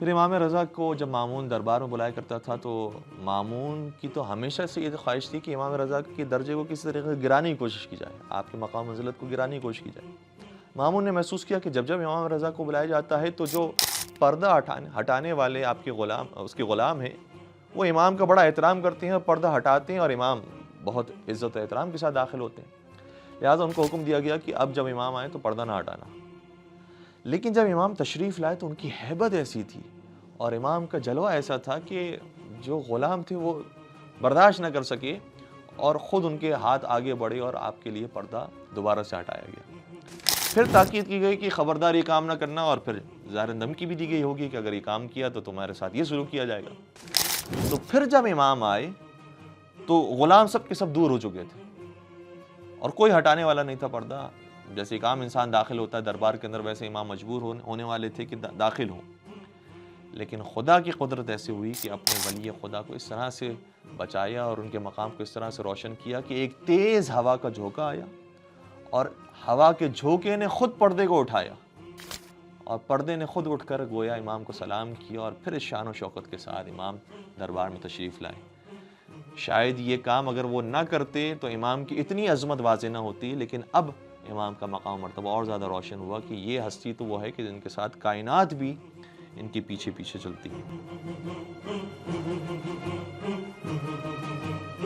फिर इमाम रज़ा को जब मामून दरबार में बुलाया करता था तो मामून की तो हमेशा से ये ख्वाहिश थी कि इमाम रज़ा के दर्जे को किसी तरीके से गिराने की कोशिश की जाए, आपके मकाम मंज़िलत को गिराने की कोशिश की जाए। मामून ने महसूस किया कि जब जब इमाम रज़ा को बुलाया जाता है तो जो पर्दा हटाने वाले आपके उसके ग़ुलाम हैं, वो इमाम का बड़ा एहतराम करते हैं और पर्दा हटाते हैं और इमाम बहुत इज़्ज़त और एहतराम के साथ दाखिल होते हैं। लिहाज़ा उनको हुक्म दिया गया कि अब जब इमाम आए तो पर्दा ना हटाना। लेकिन जब इमाम तशरीफ़ लाए तो उनकी हैबत ऐसी थी और इमाम का जलवा ऐसा था कि जो ग़ुलाम थे वो बर्दाश्त न कर सके और ख़ुद उनके हाथ आगे बढ़े और आपके लिए पर्दा दोबारा से हटाया गया। फिर ताकीद की गई कि ख़बरदार ये काम ना करना और फिर ज़ाहिर धमकी भी दी गई होगी कि अगर ये काम किया तो तुम्हारे साथ ये सलूक किया जाएगा। तो फिर जब इमाम आए तो ग़ुलाम सब के सब दूर हो चुके थे और कोई हटाने वाला नहीं था पर्दा। जैसे एक आम इंसान दाखिल होता है दरबार के अंदर, वैसे इमाम मजबूर होने वाले थे कि दाखिल हों। लेकिन खुदा की कुदरत ऐसी हुई कि अपने वली खुदा को इस तरह से बचाया और उनके मकाम को इस तरह से रोशन किया कि एक तेज़ हवा का झोंका आया और हवा के झोंके ने खुद पर्दे को उठाया और पर्दे ने खुद उठकर गोया इमाम को सलाम किया और फिर इस शान व शौकत के साथ इमाम दरबार में तशरीफ़ लाए। शायद ये काम अगर वो ना करते तो इमाम की इतनी अज़मत वाज़ेह ना होती, लेकिन अब इमाम का मकाम मर्तबा और ज़्यादा रोशन हुआ कि ये हस्ती तो वो है कि जिनके साथ कायनात भी इनके पीछे पीछे चलती है।